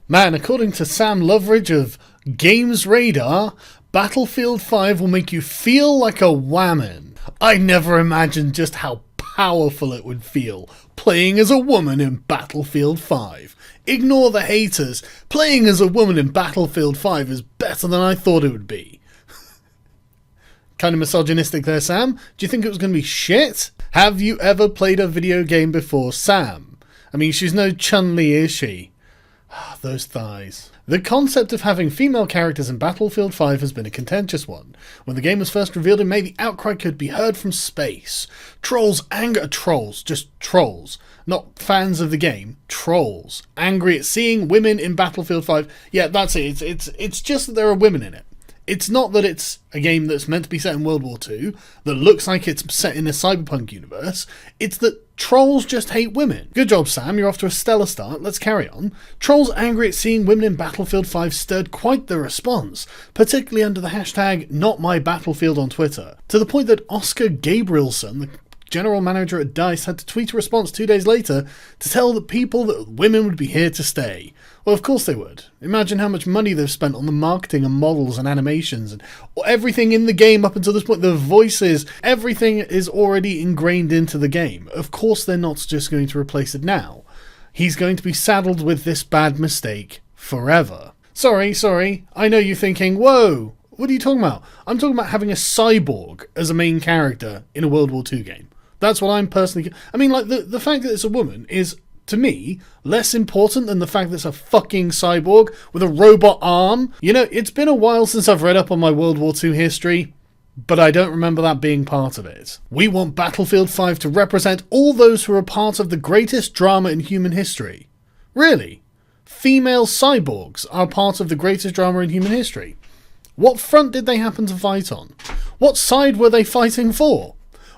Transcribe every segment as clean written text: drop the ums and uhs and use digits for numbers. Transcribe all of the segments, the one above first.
Man, according to Sam Loveridge of Games Radar, Battlefield 5 will make you feel like a Wamen. I never imagined just how powerful it would feel playing as a woman in Battlefield 5. Ignore the haters. Playing as a woman in Battlefield 5 is better than I thought it would be. Kind of misogynistic there, Sam. Do you think it was going to be shit? Have you ever played a video game before, Sam? I mean, she's no Chun-Li, is she? Those thighs. The concept of having female characters in Battlefield 5 has been a contentious one. When the game was first revealed in May, the outcry could be heard from space. Just trolls. Not fans of the game, trolls. Angry at seeing women in Battlefield 5. Yeah, that's it. It's just that there are women in it. It's not that it's a game that's meant to be set in World War II, that looks like it's set in a cyberpunk universe. It's that trolls just hate women. Good job, Sam, you're off to a stellar start. Let's carry on. Trolls angry at seeing women in Battlefield 5 stirred quite the response, particularly under the hashtag #NotMyBattlefield on Twitter, to the point that Oscar Gabrielson, the general manager at DICE, had to tweet a response 2 days later to tell the people that women would be here to stay. Well, of course they would. Imagine how much money they've spent on the marketing and models and animations and everything in the game up until this point. The voices, everything is already ingrained into the game. Of course they're not just going to replace it now. He's going to be saddled with this bad mistake forever. Sorry. I know you're thinking, whoa, what are you talking about? I'm talking about having a cyborg as a main character in a World War II game. That's what I'm personally... I mean, like, the fact that it's a woman is, to me, less important than the fact that it's a fucking cyborg with a robot arm. You know, it's been a while since I've read up on my World War II history, but I don't remember that being part of it. We want Battlefield 5 to represent all those who are part of the greatest drama in human history. Really? Female cyborgs are part of the greatest drama in human history. What front did they happen to fight on? What side were they fighting for?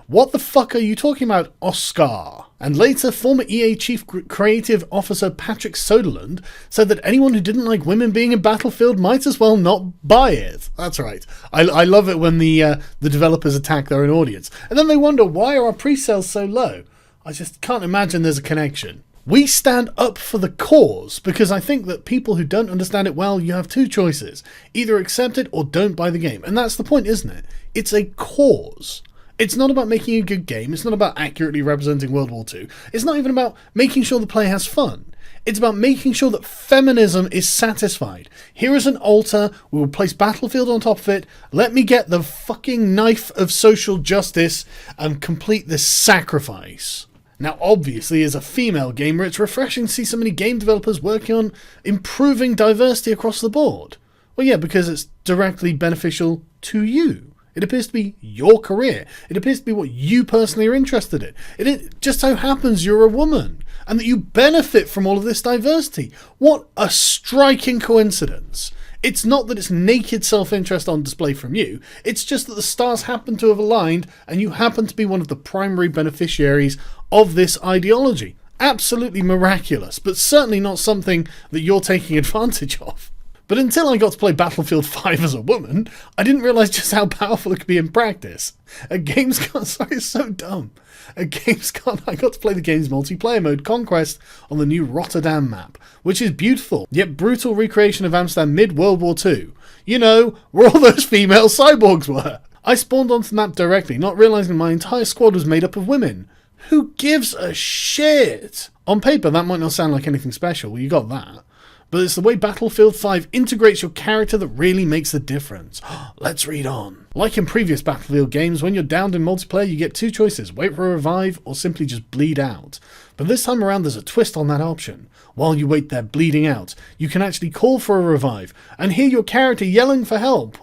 What the fuck are you talking about, Oscar? And later, former EA Chief Creative Officer Patrick Soderlund said that anyone who didn't like women being in Battlefield might as well not buy it. That's right. I love it when the developers attack their own audience. And then they wonder, why are our pre-sales so low? I just can't imagine there's a connection. We stand up for the cause because I think that people who don't understand it well, you have two choices. Either accept it or don't buy the game. And that's the point, isn't it? It's a cause. It's not about making a good game. It's not about accurately representing World War II. It's not even about making sure the player has fun. It's about making sure that feminism is satisfied. Here is an altar. We will place Battlefield on top of it. Let me get the fucking knife of social justice and complete this sacrifice. Now, obviously, as a female gamer, it's refreshing to see so many game developers working on improving diversity across the board. Well, yeah, because it's directly beneficial to you. It appears to be your career. It appears to be what you personally are interested in. It just so happens you're a woman and that you benefit from all of this diversity. What a striking coincidence. It's not that it's naked self-interest on display from you. It's just that the stars happen to have aligned and you happen to be one of the primary beneficiaries of this ideology. Absolutely miraculous, but certainly not something that you're taking advantage of. But until I got to play Battlefield 5 as a woman, I didn't realise just how powerful it could be in practice. At Gamescom, sorry, it's so dumb. At Gamescom, I got to play the game's multiplayer mode, Conquest, on the new Rotterdam map, which is beautiful, yet brutal recreation of Amsterdam mid-World War II. You know, where all those female cyborgs were. I spawned onto the map directly, not realising my entire squad was made up of women. Who gives a shit? On paper, that might not sound like anything special, well, you got that. But it's the way Battlefield 5 integrates your character that really makes the difference. Let's read on. Like in previous Battlefield games, when you're downed in multiplayer, you get two choices, wait for a revive or simply just bleed out. But this time around there's a twist on that option. While you wait there bleeding out, you can actually call for a revive and hear your character yelling for help.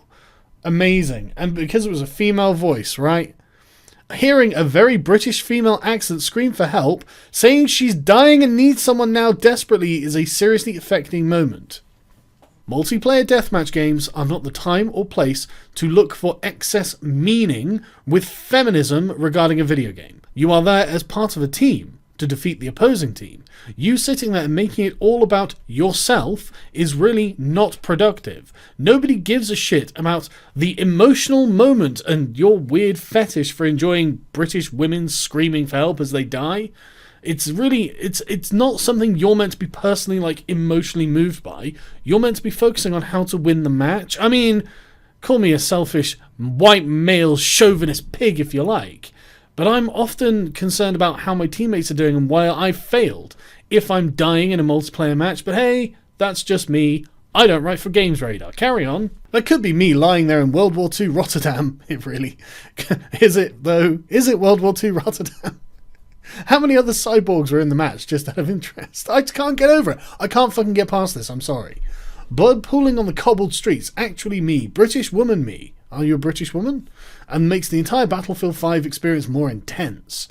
Amazing. And because it was a female voice, right? Hearing a very British female accent scream for help, saying she's dying and needs someone now desperately is a seriously affecting moment. Multiplayer deathmatch games are not the time or place to look for excess meaning with feminism regarding a video game. You are there as part of a team to defeat the opposing team. You sitting there and making it all about yourself is really not productive. Nobody gives a shit about the emotional moment and your weird fetish for enjoying British women screaming for help as they die. It's really, it's not something you're meant to be personally, like, emotionally moved by. You're meant to be focusing on how to win the match. I mean, call me a selfish, white male chauvinist pig if you like, but I'm often concerned about how my teammates are doing and why I've failed if I'm dying in a multiplayer match. But hey, that's just me. I don't write for Games Radar. Carry on. That could be me lying there in World War II Rotterdam. It really... Is it, though? Is it World War II Rotterdam? How many other cyborgs were in the match, just out of interest? I just can't get over it. I can't fucking get past this, I'm sorry. Blood pooling on the cobbled streets. Actually me. British woman me. Are you a British woman? And makes the entire Battlefield 5 experience more intense.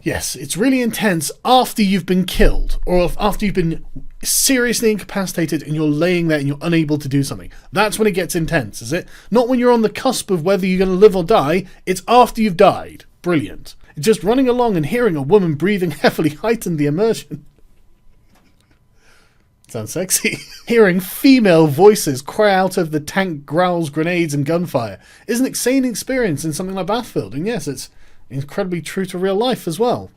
Yes, it's really intense after you've been killed, or after you've been seriously incapacitated and you're laying there and you're unable to do something. That's when it gets intense, is it? Not when you're on the cusp of whether you're going to live or die. It's after you've died. Brilliant. Just running along and hearing a woman breathing heavily heightened the immersion. Sounds sexy. Hearing female voices cry out of the tank growls, grenades and gunfire is an insane experience in something like Battlefield. And yes, it's incredibly true to real life as well.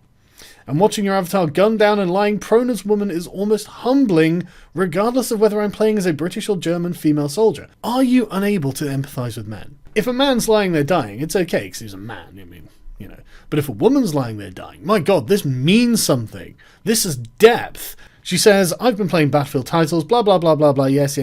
And watching your avatar gunned down and lying prone as a woman is almost humbling, regardless of whether I'm playing as a British or German female soldier. Are you unable to empathise with men? If a man's lying there dying, it's okay because he's a man, I mean, you know. But if a woman's lying there dying, my god, this means something. This is depth. She says, I've been playing Battlefield titles, blah blah blah blah blah, yes.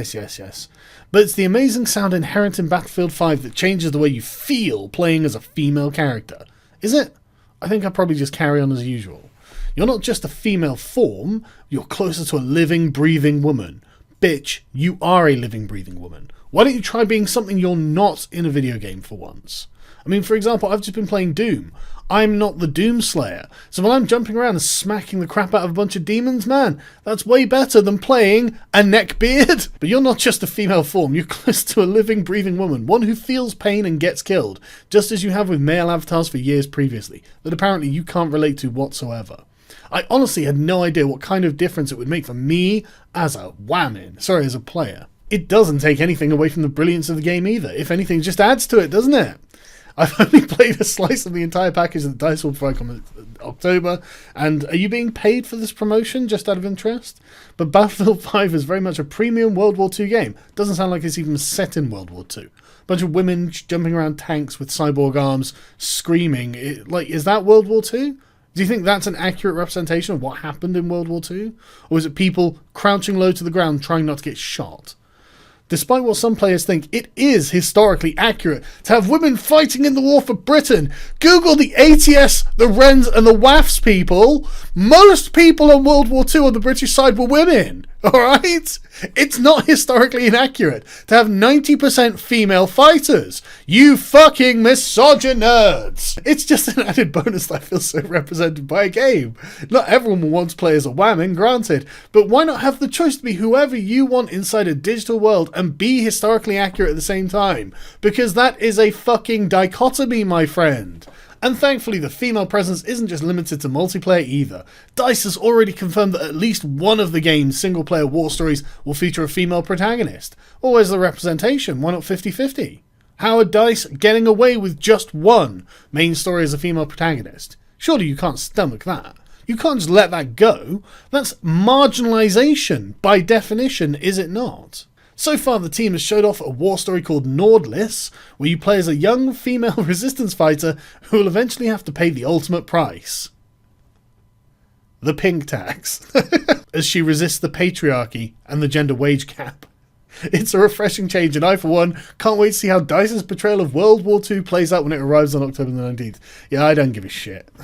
But it's the amazing sound inherent in Battlefield 5 that changes the way you feel playing as a female character. Is it? I think I'll probably just carry on as usual. You're not just a female form, you're closer to a living, breathing woman. Bitch, you are a living, breathing woman. Why don't you try being something you're not in a video game for once? I mean, for example, I've just been playing Doom. I'm not the Doom Slayer. So when I'm jumping around and smacking the crap out of a bunch of demons, man, that's way better than playing a neckbeard. But you're not just a female form. You're close to a living, breathing woman. One who feels pain and gets killed, just as you have with male avatars for years previously, that apparently you can't relate to whatsoever. I honestly had no idea what kind of difference it would make for me as a Wamen. Sorry, as a player. It doesn't take anything away from the brilliance of the game either. If anything, it just adds to it, doesn't it? I've only played a slice of the entire package that Dice will provide in October, and are you being paid for this promotion, just out of interest? But Battlefield 5 is very much a premium World War II game. Doesn't sound like it's even set in World War II. A bunch of women jumping around tanks with cyborg arms, screaming. Is that World War II? Do you think that's an accurate representation of what happened in World War II? Or is it people crouching low to the ground trying not to get shot? Despite what some players think, it is historically accurate to have women fighting in the war for Britain. Google the ATS, the Wrens and the WAFs, people. Most people on World War II on the British side were women. Alright? It's not historically inaccurate to have 90% female fighters. You fucking misogynerds! It's just an added bonus that I feel so represented by a game. Not everyone will want to play as a Wamen, granted, but why not have the choice to be whoever you want inside a digital world and be historically accurate at the same time? Because that is a fucking dichotomy, my friend. And thankfully the female presence isn't just limited to multiplayer either. DICE has already confirmed that at least one of the game's single-player war stories will feature a female protagonist. Always the representation, why not 50-50? How are DICE getting away with just one main story as a female protagonist? Surely you can't stomach that. You can't just let that go. That's marginalisation by definition, is it not? So far, the team has showed off a war story called Nordless, where you play as a young female resistance fighter who will eventually have to pay the ultimate price. The pink tax. As she resists the patriarchy and the gender wage gap. It's a refreshing change, and I, for one, can't wait to see how DICE's portrayal of World War II plays out when it arrives on October the 19th. Yeah, I don't give a shit.